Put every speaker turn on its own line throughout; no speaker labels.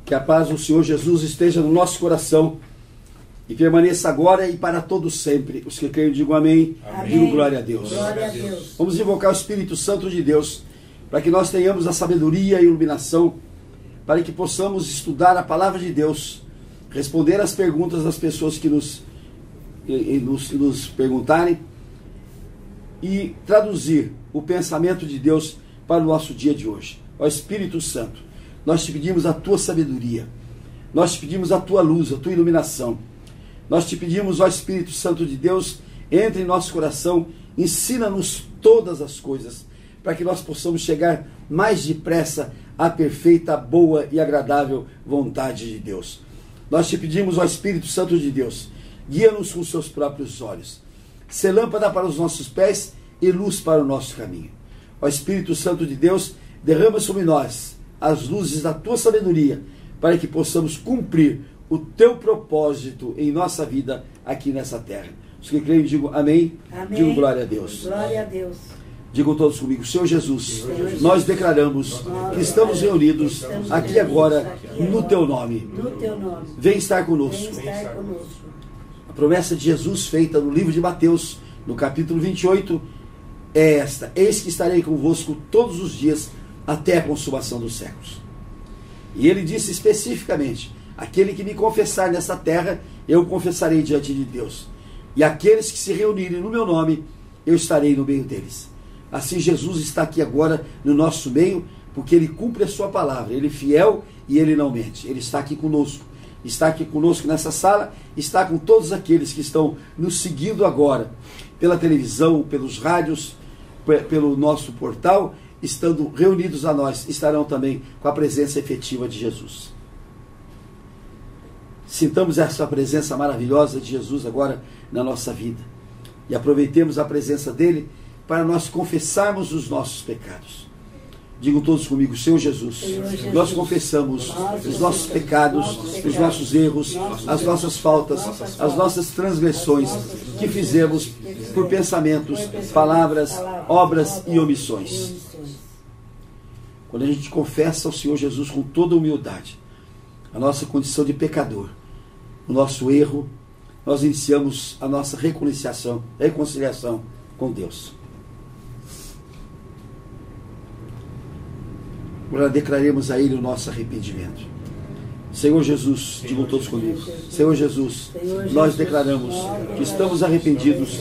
Que a paz do Senhor Jesus esteja no nosso coração e permaneça agora e para todos sempre. Os que creem digam amém.
Amém.
Digo glória a Deus.
Glória a Deus.
Vamos invocar o Espírito Santo de Deus para que nós tenhamos a sabedoria e iluminação para que possamos estudar a palavra de Deus, responder às perguntas das pessoas que nos perguntarem e traduzir o pensamento de Deus para o nosso dia de hoje. Ó Espírito Santo, nós te pedimos a tua sabedoria, nós te pedimos a tua luz, a tua iluminação. Nós te pedimos, ó Espírito Santo de Deus, entre em nosso coração, ensina-nos todas as coisas, para que nós possamos chegar mais depressa à perfeita, boa e agradável vontade de Deus. Nós te pedimos, ó Espírito Santo de Deus, guia-nos com os seus próprios olhos. Sê lâmpada para os nossos pés e luz para o nosso caminho. Ó Espírito Santo de Deus, derrama sobre nós as luzes da tua sabedoria, para que possamos cumprir o teu propósito em nossa vida aqui nessa terra. Os que creem, digam amém.
Amém.
Digo glória a Deus.
Glória a Deus.
Digam todos comigo, Senhor Jesus, nós declaramos que estamos reunidos aqui agora no teu nome.
No teu nome.
Vem estar conosco.
Vem estar conosco.
A promessa de Jesus feita no livro de Mateus, no capítulo 28, é esta: eis que estarei convosco todos os dias até a consumação dos séculos. E ele disse especificamente: aquele que me confessar nessa terra, eu confessarei diante de Deus. E aqueles que se reunirem no meu nome, eu estarei no meio deles. Assim Jesus está aqui agora no nosso meio, porque ele cumpre a sua palavra. Ele é fiel e ele não mente. Ele está aqui conosco. Está aqui conosco nessa sala, está com todos aqueles que estão nos seguindo agora, pela televisão, pelos rádios, pelo nosso portal, estando reunidos a nós, estarão também com a presença efetiva de Jesus. Sintamos essa presença maravilhosa de Jesus agora na nossa vida. E aproveitemos a presença dele para nós confessarmos os nossos pecados. Digam todos comigo, Senhor Jesus, nós confessamos os nossos pecados, os nossos erros, as nossas faltas, as nossas transgressões que fizemos por pensamentos, palavras, obras e omissões. Quando a gente confessa ao Senhor Jesus com toda humildade a nossa condição de pecador, o nosso erro, nós iniciamos a nossa reconciliação com Deus. Agora declaremos a Ele o nosso arrependimento. Senhor Jesus, digam todos comigo, Senhor Jesus, nós declaramos que estamos arrependidos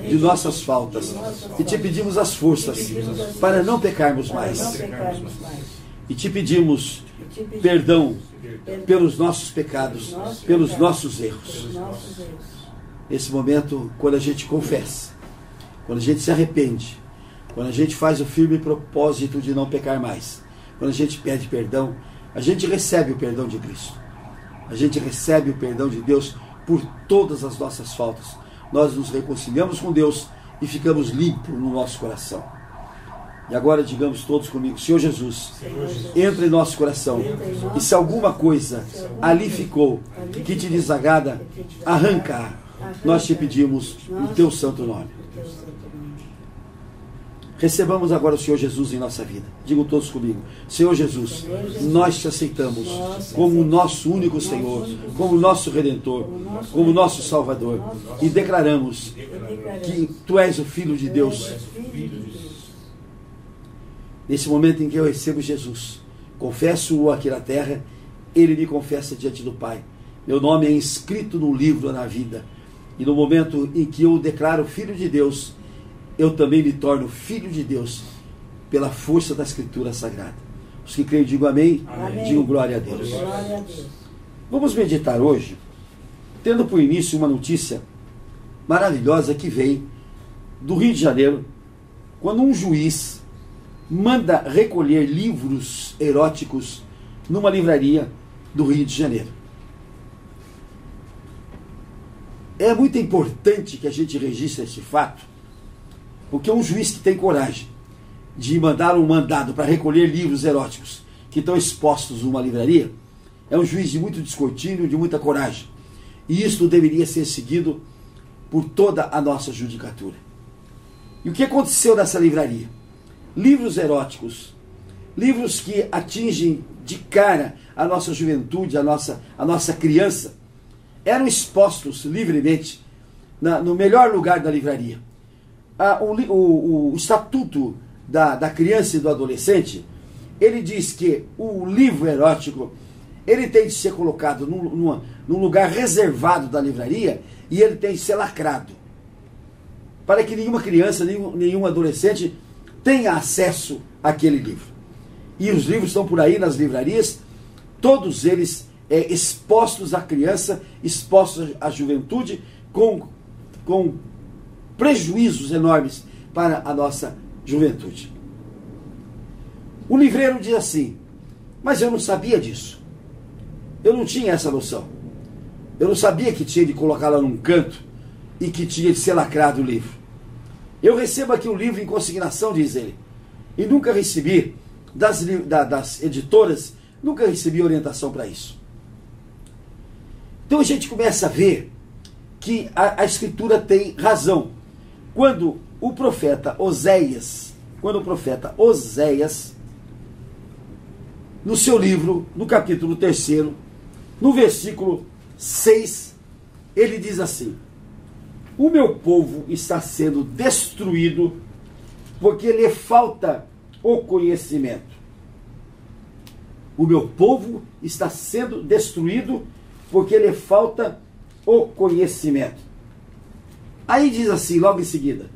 de nossas faltas e te pedimos as forças para não pecarmos mais. E te pedimos perdão pelos nossos pecados, pelos nossos erros. Nesse momento, quando a gente confessa, quando a gente se arrepende, quando a gente faz o firme propósito de não pecar mais, quando a gente pede perdão, a gente recebe o perdão de Cristo. A gente recebe o perdão de Deus por todas as nossas faltas. Nós nos reconciliamos com Deus e ficamos limpos no nosso coração. E agora digamos todos comigo, Senhor Jesus, entra em nosso coração. E se alguma coisa ali ficou que te desagrada, arranca. Nós te pedimos no teu santo nome. Recebamos agora o Senhor Jesus em nossa vida. Digam todos comigo, Senhor Jesus, nós te aceitamos como o nosso único Senhor, como o nosso Redentor, como o nosso Salvador. E declaramos que Tu és o Filho de Deus. Nesse momento em que eu recebo Jesus, confesso-o aqui na terra, Ele me confessa diante do Pai. Meu nome é inscrito no livro da vida. E no momento em que eu o declaro Filho de Deus, eu também me torno filho de Deus pela força da Escritura Sagrada. Os que creem, digam amém.
Amém.
Digam glória a Deus.
Glória a Deus.
Vamos meditar hoje, tendo por início uma notícia maravilhosa que vem do Rio de Janeiro, quando um juiz manda recolher livros eróticos numa livraria do Rio de Janeiro. É muito importante que a gente registre esse fato, porque um juiz que tem coragem de mandar um mandado para recolher livros eróticos que estão expostos numa livraria, é um juiz de muito descortínio, de muita coragem. E isto deveria ser seguido por toda a nossa judicatura. E o que aconteceu nessa livraria? Livros eróticos, livros que atingem de cara a nossa juventude, a nossa criança, eram expostos livremente no melhor lugar da livraria. O Estatuto da Criança e do Adolescente, ele diz que o livro erótico, ele tem de ser colocado num lugar reservado da livraria e ele tem de ser lacrado, para que nenhuma criança, nenhum adolescente tenha acesso àquele livro. E os livros estão por aí nas livrarias, todos eles expostos à criança, expostos à juventude, com prejuízos enormes para a nossa juventude. O livreiro diz assim: mas eu não sabia disso. Eu não tinha essa noção. Eu não sabia que tinha de colocá-la num canto e que tinha de ser lacrado o livro. Eu recebo aqui o livro em consignação, diz ele, e nunca recebi das editoras, nunca recebi orientação para isso. Então a gente começa a ver que a Escritura tem razão. Quando o profeta Oséias, no seu livro, no capítulo 3, no versículo 6, ele diz assim: o meu povo está sendo destruído porque lhe falta o conhecimento. O meu povo está sendo destruído porque lhe falta o conhecimento. Aí diz assim, logo em seguida: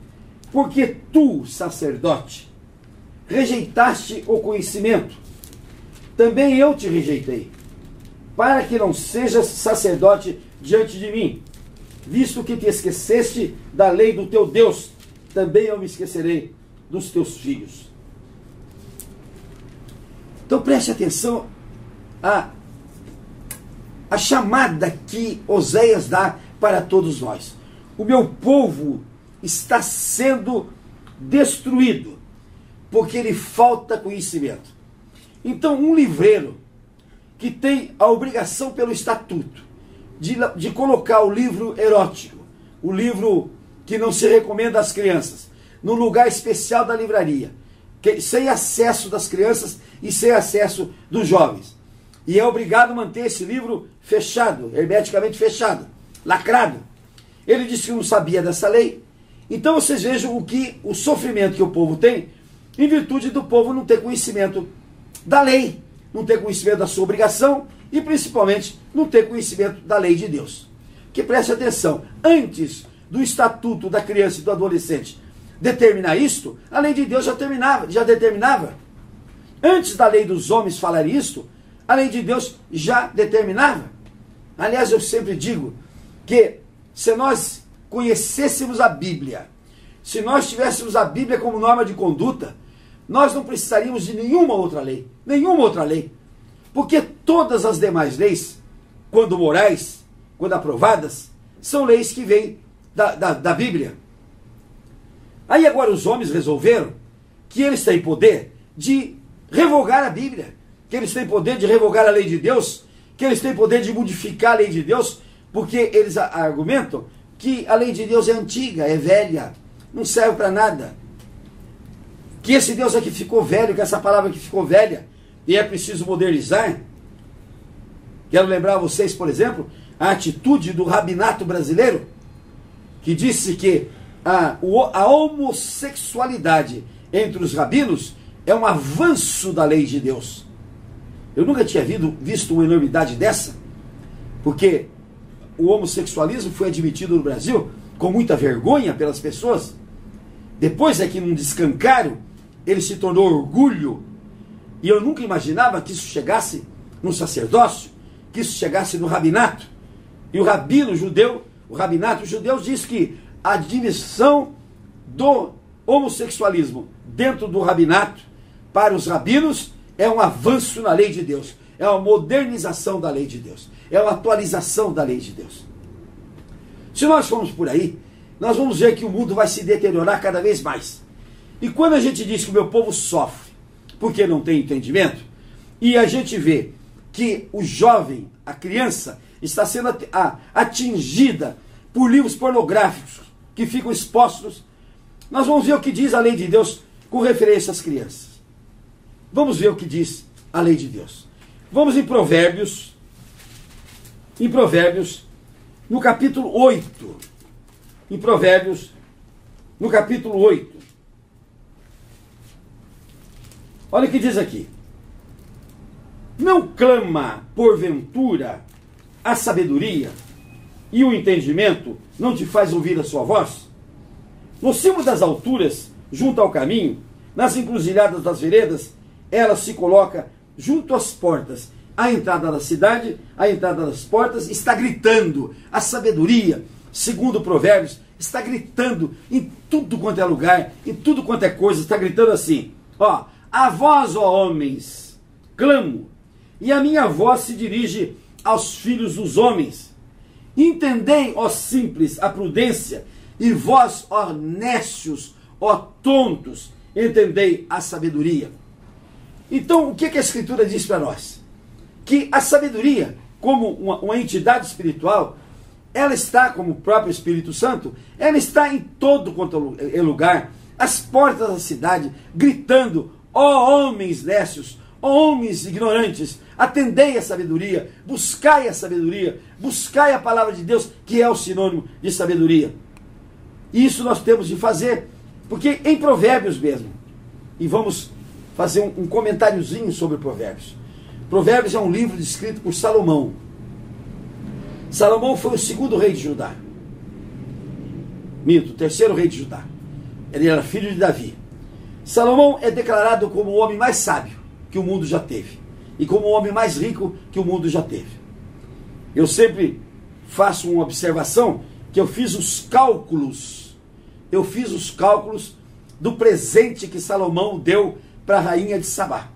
porque tu, sacerdote, rejeitaste o conhecimento, também eu te rejeitei, para que não sejas sacerdote diante de mim. Visto que te esqueceste da lei do teu Deus, também eu me esquecerei dos teus filhos. Então preste atenção à chamada que Oséias dá para todos nós. O meu povo está sendo destruído porque lhe falta conhecimento. Então, um livreiro que tem a obrigação pelo estatuto de colocar o livro erótico, o livro que não se recomenda às crianças, no lugar especial da livraria, sem acesso das crianças e sem acesso dos jovens. E é obrigado a manter esse livro fechado, hermeticamente fechado, lacrado. Ele disse que não sabia dessa lei. Então vocês vejam o sofrimento que o povo tem, em virtude do povo não ter conhecimento da lei, não ter conhecimento da sua obrigação e principalmente não ter conhecimento da lei de Deus. Que preste atenção, antes do Estatuto da Criança e do Adolescente determinar isto, a lei de Deus já determinava. Antes da lei dos homens falar isto, a lei de Deus já determinava. Aliás, eu sempre digo que se nós conhecêssemos a Bíblia, se nós tivéssemos a Bíblia como norma de conduta, nós não precisaríamos de nenhuma outra lei, porque todas as demais leis, quando morais, quando aprovadas, são leis que vêm da Bíblia. Aí agora os homens resolveram que eles têm poder de revogar a Bíblia, que eles têm poder de revogar a lei de Deus, que eles têm poder de modificar a lei de Deus, porque eles argumentam que a lei de Deus é antiga, é velha, não serve para nada. Que esse Deus aqui ficou velho, que essa palavra aqui ficou velha, e é preciso modernizar. Quero lembrar a vocês, por exemplo, a atitude do rabinato brasileiro, que disse que a homossexualidade entre os rabinos é um avanço da lei de Deus. Eu nunca tinha visto uma enormidade dessa, porque o homossexualismo foi admitido no Brasil com muita vergonha pelas pessoas. Depois é que num descancaro ele se tornou orgulho. E eu nunca imaginava que isso chegasse no sacerdócio, que isso chegasse no rabinato. E o rabino judeu, o rabinato judeu diz que a admissão do homossexualismo dentro do rabinato para os rabinos é um avanço na lei de Deus, é uma modernização da lei de Deus, é uma atualização da lei de Deus. Se nós formos por aí, nós vamos ver que o mundo vai se deteriorar cada vez mais. E quando a gente diz que o meu povo sofre porque não tem entendimento, e a gente vê que o jovem, a criança, está sendo atingida por livros pornográficos que ficam expostos, nós vamos ver o que diz a lei de Deus com referência às crianças. Vamos ver o que diz a lei de Deus. Vamos em Provérbios, no capítulo 8. Em Provérbios, no capítulo 8. Olha o que diz aqui. Não clama, porventura, a sabedoria e o entendimento não te faz ouvir a sua voz? No cimo das alturas, junto ao caminho, nas encruzilhadas das veredas, ela se coloca junto às portas. A entrada da cidade, a entrada das portas, está gritando. A sabedoria, segundo Provérbios, está gritando em tudo quanto é lugar, em tudo quanto é coisa, está gritando assim. Ó, a vós, ó homens, clamo, e a minha voz se dirige aos filhos dos homens. Entendei, ó simples, a prudência, e vós, ó nécios, ó tontos, entendei a sabedoria. Então, o que a Escritura diz para nós? Que a sabedoria, como uma entidade espiritual, ela está, como o próprio Espírito Santo, ela está em todo quanto é lugar, as portas da cidade, gritando, ó homens nécios, ó homens ignorantes, atendei a sabedoria, buscai a palavra de Deus, que é o sinônimo de sabedoria. Isso nós temos de fazer, porque em Provérbios mesmo, e vamos fazer um comentáriozinho sobre Provérbios. Provérbios é um livro escrito por Salomão. Salomão foi o segundo rei de Judá. Minto, o terceiro rei de Judá. Ele era filho de Davi. Salomão é declarado como o homem mais sábio que o mundo já teve. E como o homem mais rico que o mundo já teve. Eu sempre faço uma observação que eu fiz os cálculos. Eu fiz os cálculos do presente que Salomão deu para a rainha de Sabá.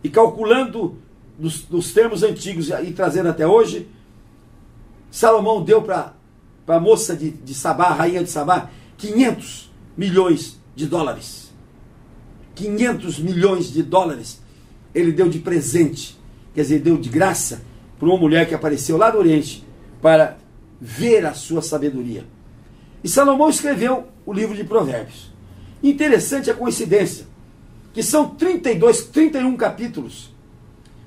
E calculando dos termos antigos e trazendo até hoje, Salomão deu para a moça de Sabá, a rainha de Sabá, 500 milhões de dólares. 500 milhões de dólares ele deu de presente, quer dizer, deu de graça para uma mulher que apareceu lá do Oriente para ver a sua sabedoria. E Salomão escreveu o livro de Provérbios. Interessante a coincidência, que são 31 capítulos,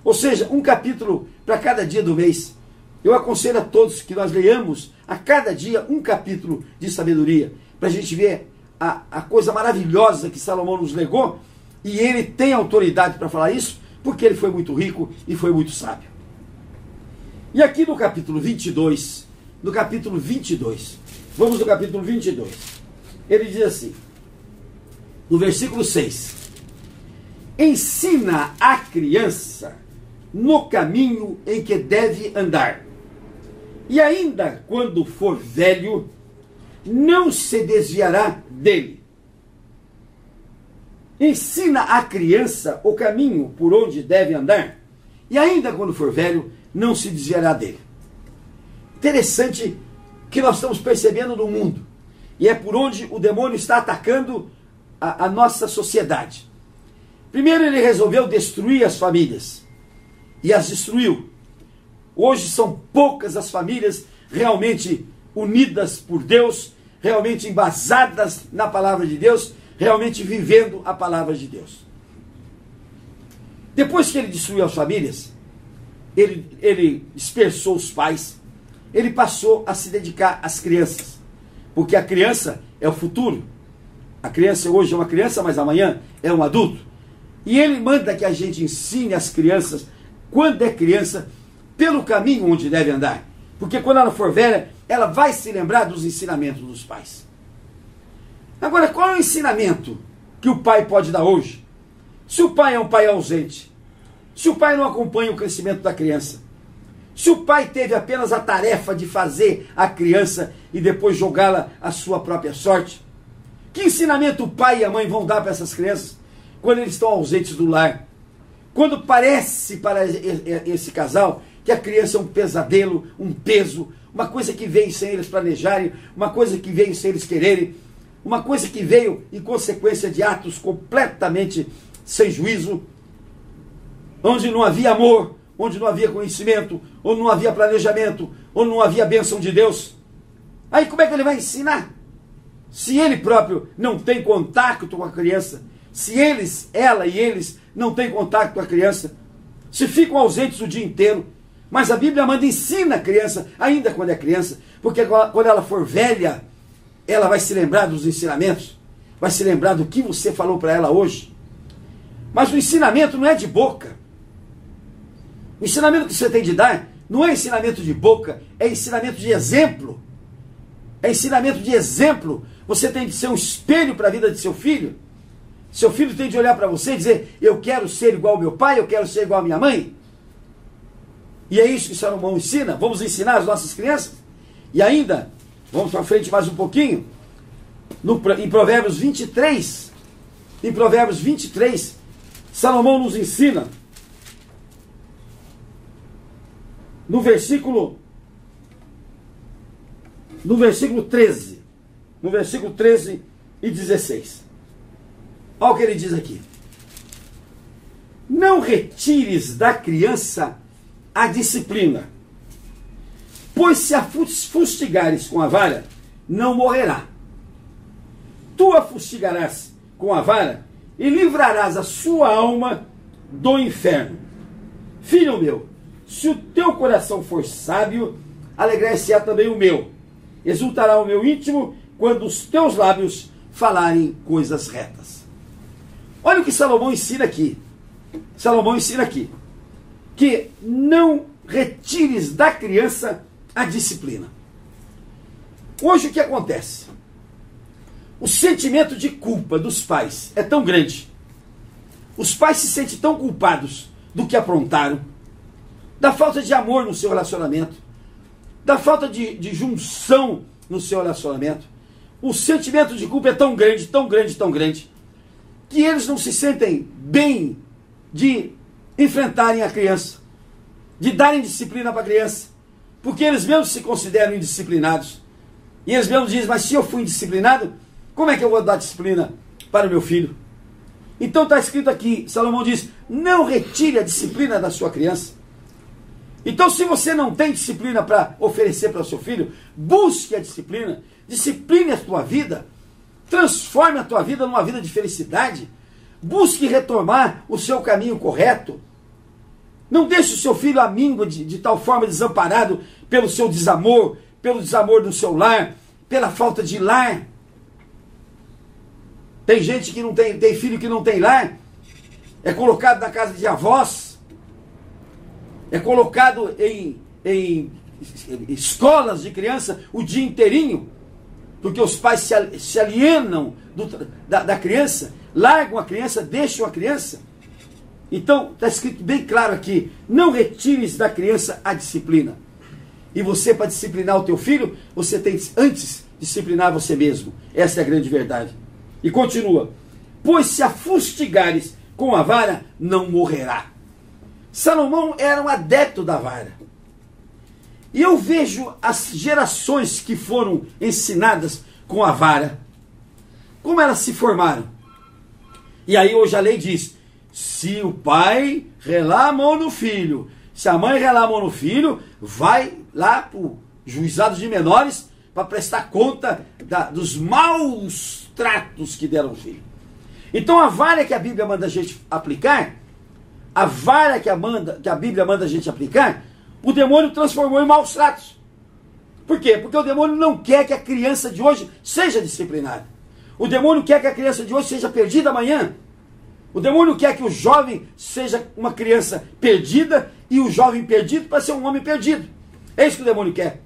ou seja, um capítulo para cada dia do mês. Eu aconselho a todos que nós leiamos a cada dia um capítulo de sabedoria, para a gente ver a coisa maravilhosa que Salomão nos legou, e ele tem autoridade para falar isso, porque ele foi muito rico e foi muito sábio. E aqui no capítulo 22, vamos no capítulo 22, ele diz assim, no versículo 6, ensina a criança no caminho em que deve andar, e ainda quando for velho, não se desviará dele. Ensina a criança o caminho por onde deve andar, e ainda quando for velho, não se desviará dele. Interessante que nós estamos percebendo no mundo, e é por onde o demônio está atacando a nossa sociedade. Primeiro ele resolveu destruir as famílias, e as destruiu. Hoje são poucas as famílias realmente unidas por Deus, realmente embasadas na palavra de Deus, realmente vivendo a palavra de Deus. Depois que ele destruiu as famílias, ele dispersou os pais, ele passou a se dedicar às crianças, porque a criança é o futuro. A criança hoje é uma criança, mas amanhã é um adulto. E ele manda que a gente ensine as crianças, quando é criança, pelo caminho onde deve andar. Porque quando ela for velha, ela vai se lembrar dos ensinamentos dos pais. Agora, qual é o ensinamento que o pai pode dar hoje? Se o pai é um pai ausente, se o pai não acompanha o crescimento da criança, se o pai teve apenas a tarefa de fazer a criança e depois jogá-la à sua própria sorte, que ensinamento o pai e a mãe vão dar para essas crianças quando eles estão ausentes do lar? Quando parece para esse casal que a criança é um pesadelo, um peso, uma coisa que veio sem eles planejarem, uma coisa que veio sem eles quererem, uma coisa que veio em consequência de atos completamente sem juízo, onde não havia amor, onde não havia conhecimento, onde não havia planejamento, onde não havia bênção de Deus. Aí como é que ele vai ensinar? Se ele próprio não tem contato com a criança, se ela e eles não têm contato com a criança, se ficam ausentes o dia inteiro. Mas a Bíblia manda, ensina a criança, ainda quando é criança, porque quando ela for velha, ela vai se lembrar dos ensinamentos, vai se lembrar do que você falou para ela hoje. Mas o ensinamento não é de boca. O ensinamento que você tem de dar não é ensinamento de boca, é ensinamento de exemplo. É ensinamento de exemplo. Você tem de ser um espelho para a vida de seu filho. Seu filho tem de olhar para você e dizer: eu quero ser igual ao meu pai, eu quero ser igual à minha mãe. E é isso que Salomão ensina. Vamos ensinar as nossas crianças. E ainda, vamos para frente mais um pouquinho, em Provérbios 23, em Provérbios 23, Salomão nos ensina, no versículo 13, no versículo 13 e 16. Olha o que ele diz aqui: não retires da criança a disciplina, pois se a fustigares com a vara, não morrerá. Tu a fustigarás com a vara e livrarás a sua alma do inferno. Filho meu, se o teu coração for sábio, alegrar-se-á também o meu. Exultará o meu íntimo quando os teus lábios falarem coisas retas. Olha o que Salomão ensina aqui. Salomão ensina aqui que não retires da criança a disciplina. Hoje o que acontece? O sentimento de culpa dos pais é tão grande. Os pais se sentem tão culpados do que aprontaram, da falta de amor no seu relacionamento, da falta de junção no seu relacionamento. O sentimento de culpa é tão grande, tão grande, tão grande, que eles não se sentem bem de enfrentarem a criança, de darem disciplina para a criança, porque eles mesmos se consideram indisciplinados. E eles mesmos dizem: mas se eu fui indisciplinado, como é que eu vou dar disciplina para o meu filho? Então está escrito aqui, Salomão diz: não retire a disciplina da sua criança. Então, se você não tem disciplina para oferecer para o seu filho, busque a disciplina, discipline a tua vida, transforme a tua vida numa vida de felicidade, busque retomar o seu caminho correto. Não deixe o seu filho à míngua de tal forma desamparado pelo seu desamor, pelo desamor do seu lar, pela falta de lar. Tem gente que não tem filho que não tem lar, é colocado na casa de avós, é colocado em escolas de criança o dia inteirinho, porque os pais se alienam da criança, largam a criança, deixam a criança. Então, está escrito bem claro aqui: não retires da criança a disciplina. E você, para disciplinar o teu filho, você tem que antes disciplinar você mesmo. Essa é a grande verdade. E continua: pois se a fustigares com a vara, não morrerá. Salomão era um adepto da vara. E eu vejo as gerações que foram ensinadas com a vara, como elas se formaram. E aí hoje a lei diz: se o pai relar a mão no filho, se a mãe relar a mão no filho, vai lá para o juizado de menores para prestar conta dos maus tratos que deram ao filho. Então a vara que a Bíblia manda a gente aplicar, a vara que a Bíblia manda a gente aplicar, o demônio transformou em maus tratos. Por quê? Porque o demônio não quer que a criança de hoje seja disciplinada. O demônio quer que a criança de hoje seja perdida amanhã. O demônio quer que o jovem seja uma criança perdida e o jovem perdido para ser um homem perdido. É isso que o demônio quer.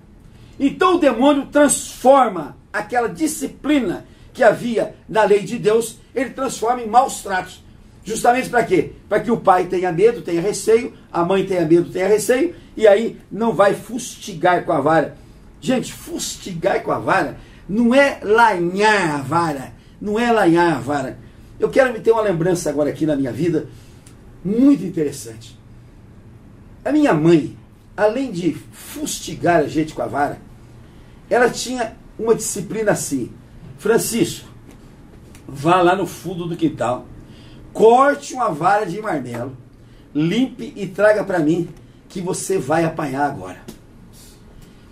Então o demônio transforma aquela disciplina que havia na lei de Deus, ele transforma em maus tratos. Justamente para quê? Para que o pai tenha medo, tenha receio, a mãe tenha medo, tenha receio, e aí não vai fustigar com a vara. Gente, fustigar com a vara não é lanhar a vara, não é lanhar a vara. Eu quero ter uma lembrança agora aqui na minha vida, muito interessante. A minha mãe, além de fustigar a gente com a vara, ela tinha uma disciplina assim: Francisco, vá lá no fundo do quintal, corte uma vara de marmelo, limpe e traga para mim, que você vai apanhar agora.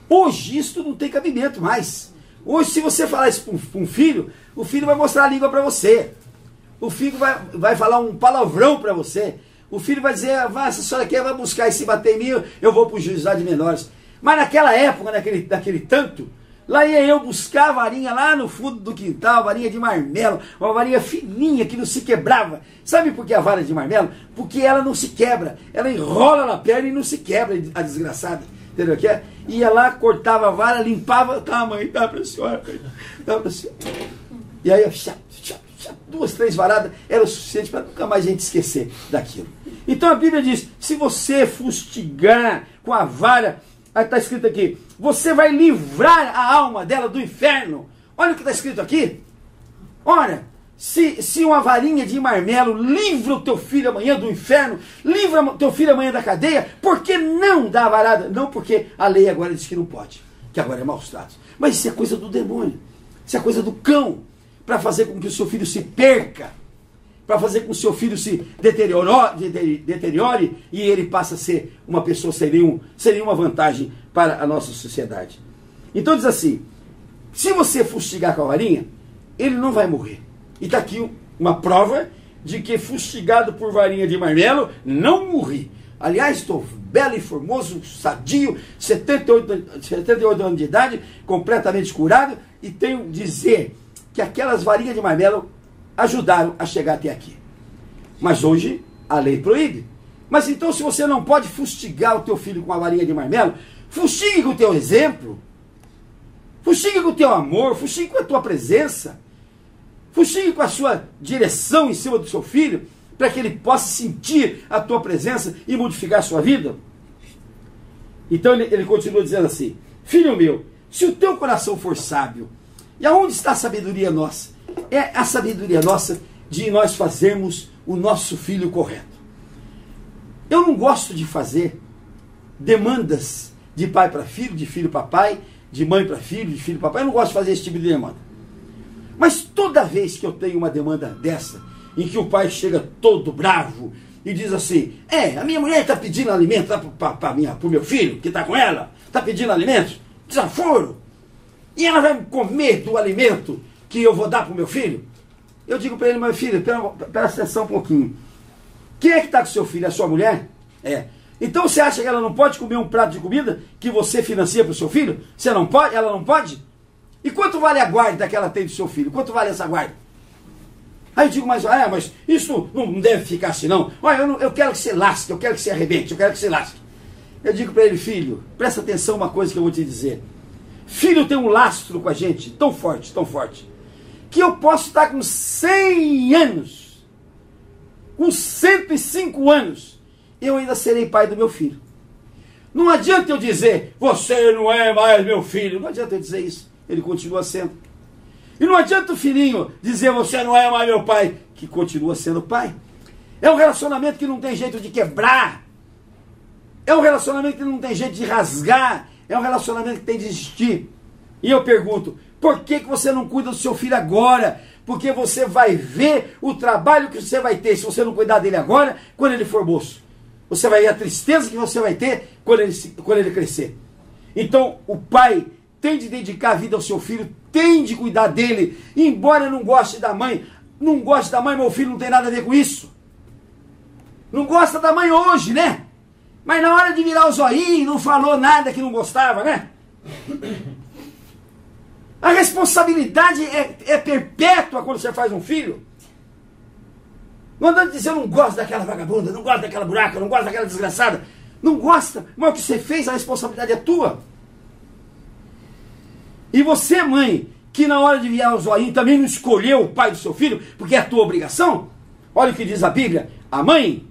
Hoje isso não tem cabimento mais. Hoje, se você falar isso para um filho, o filho vai mostrar a língua para você. O filho vai falar um palavrão para você. O filho vai dizer, se a senhora quer, vai buscar e se bater em mim, eu vou para o juizado de menores. Mas naquela época, naquele tanto, lá ia eu buscar a varinha lá no fundo do quintal, varinha de marmelo, uma varinha fininha que não se quebrava. Sabe por que a vara de marmelo? Porque ela não se quebra, ela enrola na perna e não se quebra, a desgraçada. Entendeu o que é? Ia lá, cortava a vara, limpava, tá mãe, dá para a senhora, dá para a senhora. E aí, 2, 3 varadas era o suficiente para nunca mais a gente esquecer daquilo. Então a Bíblia diz, se você fustigar com a vara, aí está escrito aqui, você vai livrar a alma dela do inferno. Olha o que está escrito aqui. Ora, se uma varinha de marmelo livra o teu filho amanhã do inferno, livra o teu filho amanhã da cadeia, por que não dá a varada? Não porque a lei agora diz que não pode, que agora é maus tratos. Mas isso é coisa do demônio, isso é coisa do cão, para fazer com que o seu filho se perca, para fazer com que o seu filho se deteriore e ele passe a ser uma pessoa sem nenhuma vantagem para a nossa sociedade. Então diz assim, se você fustigar com a varinha, ele não vai morrer. E está aqui uma prova de que fustigado por varinha de marmelo, não morri. Aliás, estou belo e formoso, sadio, 78 anos de idade, completamente curado, e tenho que dizer que aquelas varinhas de marmelo ajudaram a chegar até aqui. Mas hoje a lei proíbe. Mas então, se você não pode fustigar o teu filho com a varinha de marmelo, fustigue com o teu exemplo, fustigue com o teu amor, fustigue com a tua presença, fustigue com a sua direção em cima do seu filho, para que ele possa sentir a tua presença e modificar a sua vida. Então ele continua dizendo assim, filho meu, se o teu coração for sábio, e aonde está a sabedoria nossa? É a sabedoria nossa de nós fazermos o nosso filho correto. Eu não gosto de fazer demandas de pai para filho, de filho para pai, de mãe para filho, de filho para pai. Eu não gosto de fazer esse tipo de demanda. Mas toda vez que eu tenho uma demanda dessa, em que o pai chega todo bravo e diz assim, a minha mulher está pedindo alimento para o meu filho, que está com ela, está pedindo alimento, desaforo, e ela vai comer do alimento que eu vou dar para o meu filho? Eu digo para ele, meu filho, presta atenção um pouquinho. Quem é que está com o seu filho? É a sua mulher? Então você acha que ela não pode comer um prato de comida que você financia para o seu filho? Você não pode? Ela não pode? E quanto vale a guarda que ela tem do seu filho? Quanto vale essa guarda? Aí eu digo, mas isso não deve ficar assim não. Olha, eu quero que você lasque, eu quero que você arrebente, eu quero que você lasque. Eu digo para ele, filho, presta atenção uma coisa que eu vou te dizer. Filho tem um lastro com a gente, tão forte, que eu posso estar com 100 anos, com 105 anos, eu ainda serei pai do meu filho. Não adianta eu dizer, você não é mais meu filho. Não adianta eu dizer isso, ele continua sendo. E não adianta o filhinho dizer, você não é mais meu pai, que continua sendo pai. É um relacionamento que não tem jeito de quebrar. É um relacionamento que não tem jeito de rasgar. É um relacionamento que tem de existir. E eu pergunto, por que você não cuida do seu filho agora? Porque você vai ver o trabalho que você vai ter se você não cuidar dele agora, quando ele for moço. Você vai ver a tristeza que você vai ter quando ele crescer. Então, o pai tem de dedicar a vida ao seu filho, tem de cuidar dele. E embora eu não goste da mãe, meu filho não tem nada a ver com isso. Não gosta da mãe hoje, né? Mas na hora de virar o zoinho, não falou nada que não gostava, né? A responsabilidade é perpétua quando você faz um filho. Não adianta dizer, eu não gosto daquela vagabunda, não gosto daquela buraca, não gosto daquela desgraçada. Não gosta, mas o que você fez, a responsabilidade é tua. E você, mãe, que na hora de virar o zoinho também não escolheu o pai do seu filho, porque é a tua obrigação. Olha o que diz a Bíblia, a mãe,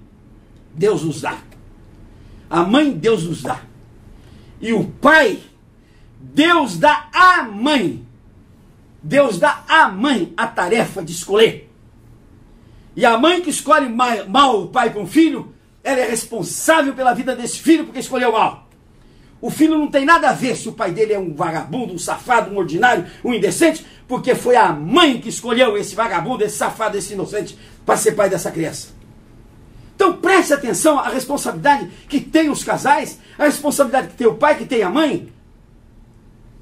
Deus nos dá. A mãe, Deus nos dá. E o pai, Deus dá à mãe. Deus dá à mãe a tarefa de escolher. E a mãe que escolhe mal o pai com o filho, ela é responsável pela vida desse filho porque escolheu mal. O filho não tem nada a ver se o pai dele é um vagabundo, um safado, um ordinário, um indecente, porque foi a mãe que escolheu esse vagabundo, esse safado, esse inocente para ser pai dessa criança. Então preste atenção à responsabilidade que tem os casais, a responsabilidade que tem o pai, que tem a mãe.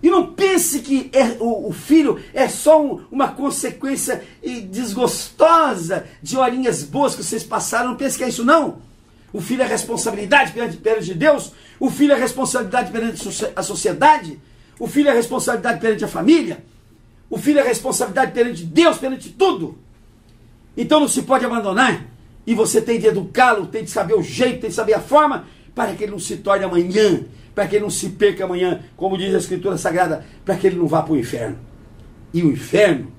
E não pense pense que o filho é só uma consequência desgostosa de horinhas boas que vocês passaram. Não pense que é isso, não. O filho é responsabilidade perante Deus. O filho é responsabilidade perante a sociedade. O filho é responsabilidade perante a família. O filho é responsabilidade perante Deus, perante tudo. Então não se pode abandonar. E você tem de educá-lo, tem de saber o jeito, tem de saber a forma, para que ele não se torne amanhã, para que ele não se perca amanhã, como diz a Escritura Sagrada, para que ele não vá para o inferno. E o inferno,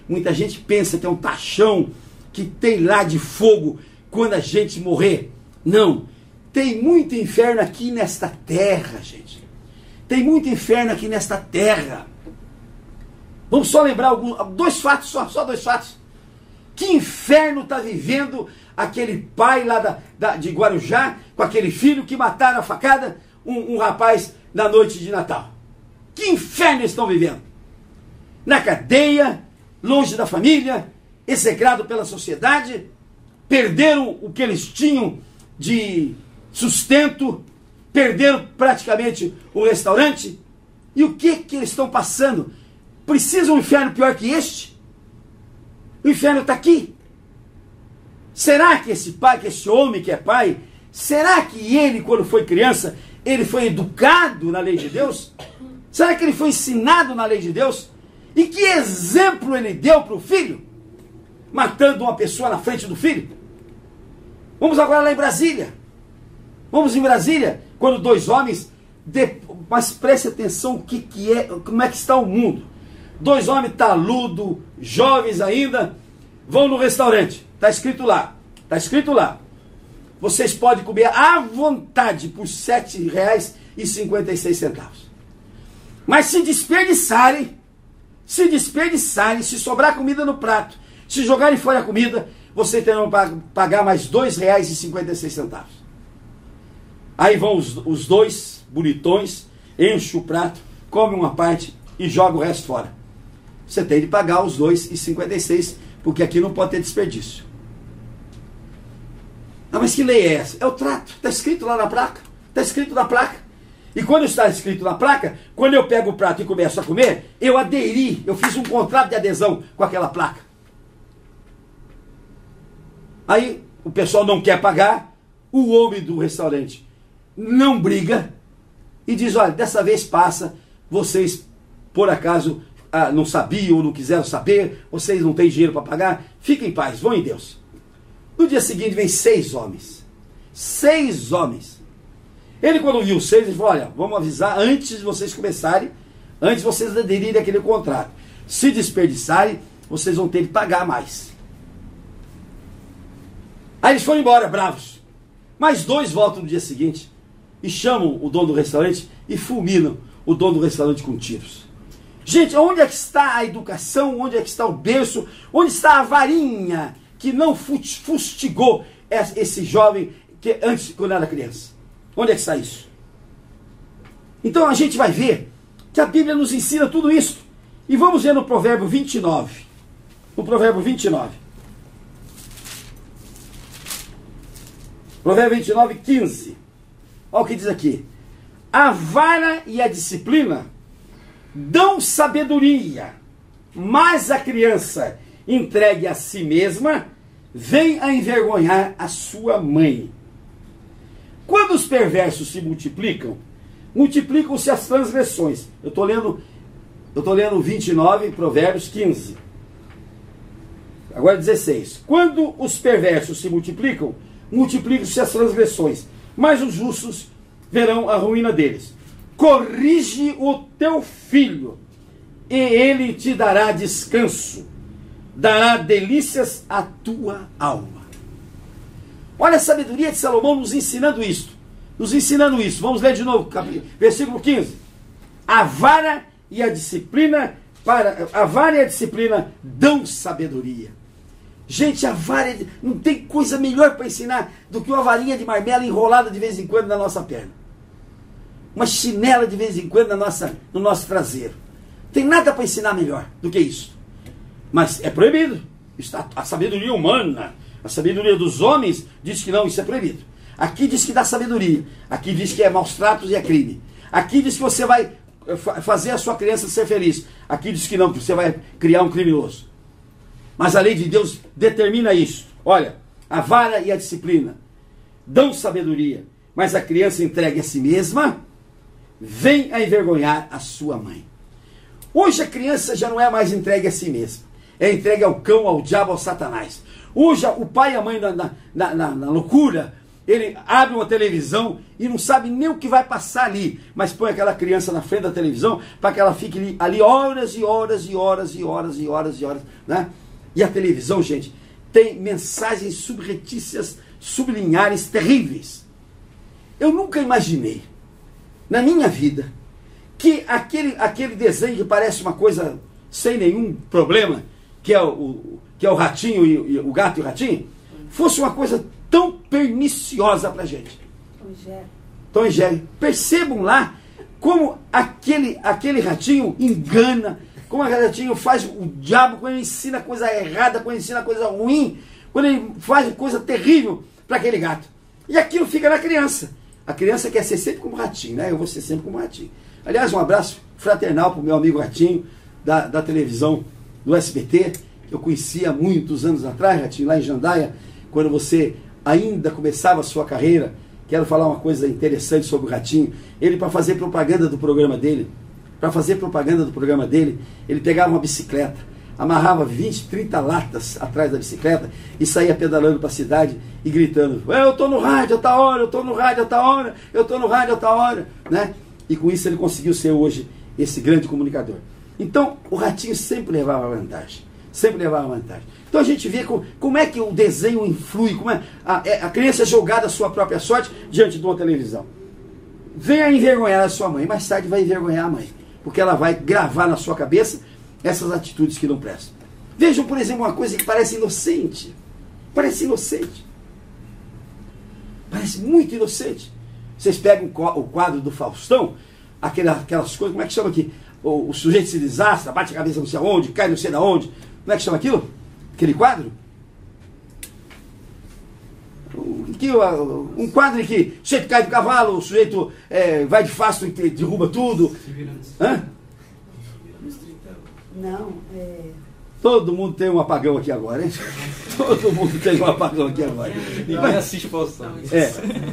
muita gente pensa que é um tachão que tem lá de fogo quando a gente morrer. Não, tem muito inferno aqui nesta terra, gente. Tem muito inferno aqui nesta terra. Vamos só lembrar dois fatos, só dois fatos. Que inferno está vivendo aquele pai lá de Guarujá, com aquele filho que mataram a facada um rapaz na noite de Natal. Que inferno eles estão vivendo? Na cadeia, longe da família, execrado pela sociedade, perderam o que eles tinham de sustento, perderam praticamente o restaurante. E o que eles estão passando? Precisa um inferno pior que este? O inferno está aqui. Será que esse pai, que esse homem que é pai, será que ele, quando foi criança, ele foi educado na lei de Deus? Será que ele foi ensinado na lei de Deus? E que exemplo ele deu para o filho? Matando uma pessoa na frente do filho? Vamos agora lá em Brasília. Vamos em Brasília, quando dois homens... Mas preste atenção como é que está o mundo. Dois homens taludos, jovens ainda, vão no restaurante. Está escrito lá. Vocês podem comer à vontade por R$ 7,56. Mas se desperdiçarem, se sobrar comida no prato, se jogarem fora a comida, vocês terão que pagar mais R$ 2,56. Aí vão os dois bonitões, enchem o prato, comem uma parte e jogam o resto fora. Você tem de pagar os R$ 2,56, porque aqui não pode ter desperdício. Ah, mas que lei é essa? É o trato. Está escrito lá na placa. E quando está escrito na placa, quando eu pego o prato e começo a comer, eu fiz um contrato de adesão com aquela placa. Aí o pessoal não quer pagar, o homem do restaurante não briga e diz, olha, dessa vez passa, vocês por acaso não sabiam ou não quiseram saber, vocês não têm dinheiro para pagar, fiquem em paz, vão em Deus. No dia seguinte vem 6 homens. 6 homens. Ele, quando viu 6, ele falou, olha, vamos avisar antes de vocês começarem, antes de vocês aderirem àquele contrato. Se desperdiçarem, vocês vão ter que pagar mais. Aí eles foram embora, bravos. Mais 2 voltam no dia seguinte e chamam o dono do restaurante e fulminam o dono do restaurante com tiros. Gente, onde é que está a educação? Onde é que está o berço? Onde está a varinha que não fustigou esse jovem que antes, quando era criança? Onde é que está isso? Então a gente vai ver que a Bíblia nos ensina tudo isso. E vamos ver no Provérbio 29. No Provérbio 29. Provérbio 29, 15. Olha o que diz aqui. A vara e a disciplina dão sabedoria, mas a criança entregue a si mesma vem a envergonhar a sua mãe. Quando os perversos se multiplicam, multiplicam-se as transgressões. Eu estou lendo 29, Provérbios 15. Agora 16. Quando os perversos se multiplicam, multiplicam-se as transgressões, mas os justos verão a ruína deles. Corrige o teu filho, e ele te dará descanso, dará delícias à tua alma. Olha a sabedoria de Salomão nos ensinando isso. Vamos ler de novo, versículo 15. A vara e a disciplina dão sabedoria. Gente, não tem coisa melhor para ensinar do que uma varinha de marmela enrolada de vez em quando na nossa perna. Uma chinela de vez em quando no nosso traseiro. Não tem nada para ensinar melhor do que isso. Mas é proibido. A sabedoria humana, a sabedoria dos homens diz que não, isso é proibido. Aqui diz que dá sabedoria. Aqui diz que é maus tratos e é crime. Aqui diz que você vai fazer a sua criança ser feliz. Aqui diz que não, que você vai criar um criminoso. Mas a lei de Deus determina isso. Olha, a vara e a disciplina dão sabedoria, mas a criança entregue a si mesma vem a envergonhar a sua mãe. Hoje a criança já não é mais entregue a si mesma. É entregue ao cão, ao diabo, ao Satanás. Hoje o pai e a mãe na loucura, ele abre uma televisão e não sabe nem o que vai passar ali, mas põe aquela criança na frente da televisão para que ela fique ali horas e horas e horas e horas e horas e horas, né? E a televisão, gente, tem mensagens subretícias, subliminares terríveis. Eu nunca imaginei na minha vida que aquele desenho que parece uma coisa sem nenhum problema, que é o ratinho e o gato e o ratinho, fosse uma coisa tão perniciosa para a gente. Tom e Jerry. Percebam lá como aquele ratinho engana, como aquele ratinho faz o diabo quando ele ensina coisa errada, quando ele ensina coisa ruim, quando ele faz coisa terrível para aquele gato. E aquilo fica na criança. A criança quer ser sempre como ratinho, né? Eu vou ser sempre como ratinho. Aliás, um abraço fraternal para o meu amigo Ratinho, da televisão do SBT, que eu conhecia há muitos anos atrás, Ratinho, lá em Jandaia, quando você ainda começava a sua carreira. Quero falar uma coisa interessante sobre o Ratinho. Ele, para fazer propaganda do programa dele, ele pegava uma bicicleta, amarrava 20, 30 latas atrás da bicicleta e saía pedalando para a cidade e gritando: eu estou no rádio a tal hora, eu estou no rádio a tal hora, eu estou no rádio a tal hora, né? E com isso ele conseguiu ser hoje esse grande comunicador. Então o Ratinho sempre levava vantagem, Então a gente vê como é que o desenho influi, como é a criança é jogada à sua própria sorte diante de uma televisão. Venha envergonhar a sua mãe, mais tarde vai envergonhar a mãe, porque ela vai gravar na sua cabeça essas atitudes que não prestam. Vejam, por exemplo, uma coisa que parece inocente. Parece muito inocente. Vocês pegam o quadro do Faustão, aquelas coisas, como é que chama aqui? O sujeito se desastra, bate a cabeça não sei aonde, cai não sei de onde. Como é que chama aquilo? Aquele quadro? Um quadro em que o sujeito cai do cavalo, o sujeito vai de fácil e derruba tudo. Hã?
Não,
Todo mundo tem um apagão aqui agora, hein? Todo mundo tem um apagão aqui agora.
Ninguém assiste Faustão.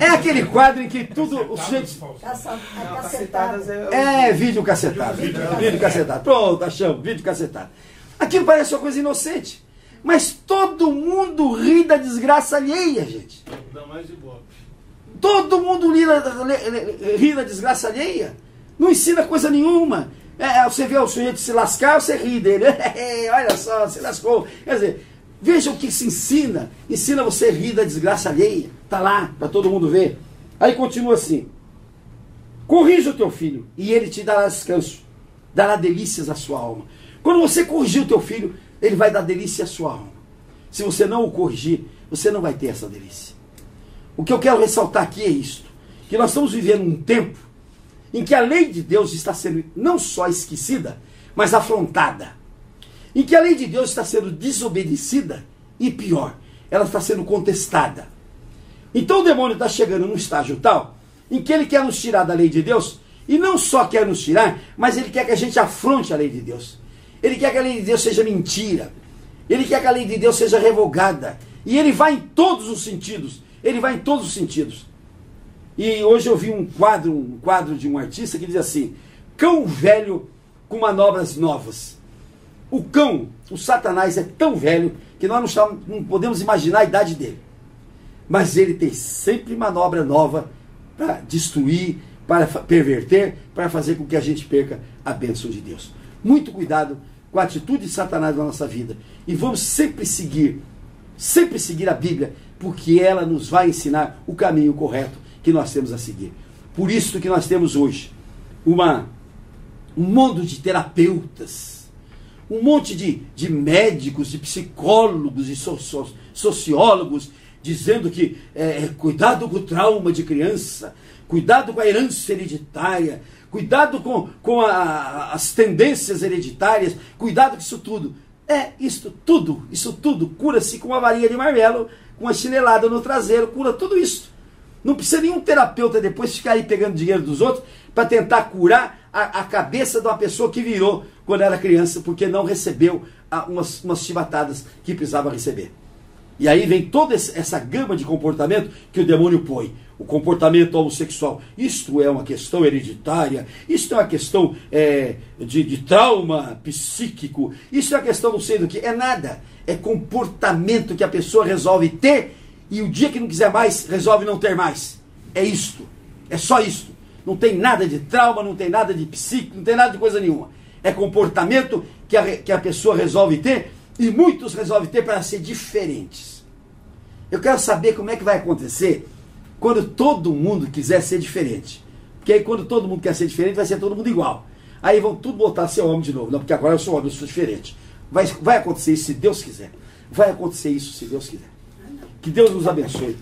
É aquele quadro em que tudo o sujeito...
cacetadas
vídeo cacetado. Vídeo cacetado. Pronto, achamos, vídeo cacetado. Aquilo parece uma coisa inocente, mas todo mundo ri da desgraça alheia, gente.
Dá mais de boa.
Todo mundo ri da desgraça alheia. Não ensina coisa nenhuma. Você vê o sujeito se lascar, você ri dele. Olha só, se lascou. Quer dizer, veja o que se ensina. Ensina você a rir da desgraça alheia. Está lá, para todo mundo ver. Aí continua assim: corrija o teu filho, e ele te dará descanso, dará delícias à sua alma. Quando você corrigir o teu filho, ele vai dar delícia à sua alma. Se você não o corrigir, você não vai ter essa delícia. O que eu quero ressaltar aqui é isto: que nós estamos vivendo um tempo em que a lei de Deus está sendo não só esquecida, mas afrontada. Em que a lei de Deus está sendo desobedecida e, pior, ela está sendo contestada. Então o demônio está chegando num estágio tal em que ele quer nos tirar da lei de Deus, e não só quer nos tirar, mas ele quer que a gente afronte a lei de Deus. Ele quer que a lei de Deus seja mentira. Ele quer que a lei de Deus seja revogada. E ele vai em todos os sentidos. E hoje eu vi um quadro de um artista que diz assim: cão velho com manobras novas. O cão, o Satanás, é tão velho que nós não podemos imaginar a idade dele. Mas ele tem sempre manobra nova para destruir, para perverter, para fazer com que a gente perca a bênção de Deus. Muito cuidado com a atitude de Satanás na nossa vida. E vamos sempre seguir a Bíblia, porque ela nos vai ensinar o caminho correto que nós temos a seguir. Por isso que nós temos hoje um mundo de terapeutas, um monte de médicos, de psicólogos e sociólogos dizendo que cuidado com o trauma de criança, cuidado com a herança hereditária, cuidado com as tendências hereditárias, cuidado com isso tudo. Isso tudo cura-se com uma varinha de marmelo, com uma chinelada no traseiro, cura tudo isso. Não precisa nenhum terapeuta depois ficar aí pegando dinheiro dos outros para tentar curar a cabeça de uma pessoa que virou quando era criança, porque não recebeu umas chibatadas que precisava receber. E aí vem toda essa gama de comportamento que o demônio põe. O comportamento homossexual. Isto é uma questão hereditária, isto é uma questão de trauma psíquico, isso é uma questão não sei do que. É nada. É comportamento que a pessoa resolve ter e o dia que não quiser mais, resolve não ter mais. É isto. É só isto. Não tem nada de trauma, não tem nada de psíquico, não tem nada de coisa nenhuma. É comportamento que a pessoa resolve ter e muitos resolvem ter para ser diferentes. Eu quero saber como é que vai acontecer quando todo mundo quiser ser diferente. Porque aí quando todo mundo quer ser diferente, vai ser todo mundo igual. Aí vão tudo voltar a ser homem de novo. Não, porque agora eu sou homem, eu sou diferente. Vai acontecer isso se Deus quiser. Vai acontecer isso se Deus quiser. Que Deus nos abençoe.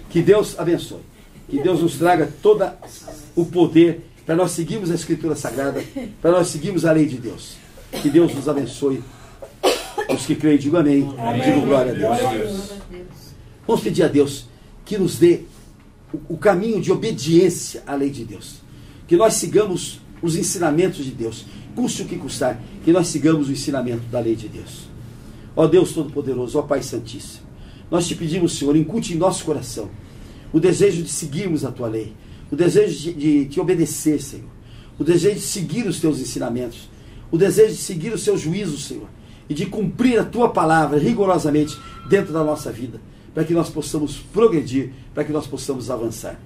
Que Deus abençoe. Que Deus nos traga todo o poder para nós seguirmos a Escritura Sagrada, para nós seguirmos a lei de Deus. Que Deus nos abençoe. Os que creem, digam amém. Digo glória a Deus. Vamos pedir a Deus que nos dê o caminho de obediência à lei de Deus. Que nós sigamos os ensinamentos de Deus. Custe o que custar, que nós sigamos o ensinamento da lei de Deus. Ó Deus Todo-Poderoso, ó Pai Santíssimo, nós te pedimos, Senhor, incute em nosso coração o desejo de seguirmos a Tua lei, o desejo de te obedecer, Senhor, o desejo de seguir os Teus ensinamentos, o desejo de seguir os Teus juízos, Senhor, e de cumprir a Tua palavra rigorosamente dentro da nossa vida, para que nós possamos progredir, para que nós possamos avançar.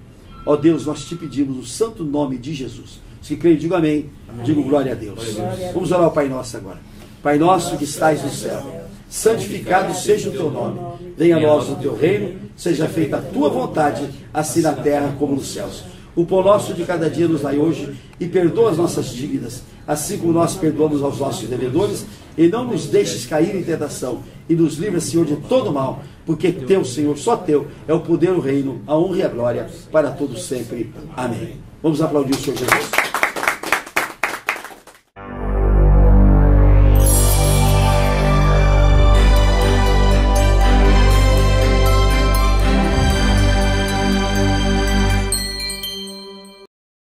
Ó Deus, nós te pedimos no santo nome de Jesus. Os que creem, digam amém. Digo glória a Deus. Vamos orar ao Pai Nosso agora. Pai nosso que estais no céu, santificado seja o teu nome. Venha a nós o teu reino, seja feita a tua vontade, assim na terra como nos céus. O pão nosso de cada dia nos dai hoje, e perdoa as nossas dívidas, assim como nós perdoamos aos nossos devedores, e não nos deixes cair em tentação, e nos livra, Senhor, de todo mal, porque teu, Senhor, só teu, é o poder, o reino, a honra e a glória, para todos sempre. Amém. Vamos aplaudir o Senhor Jesus.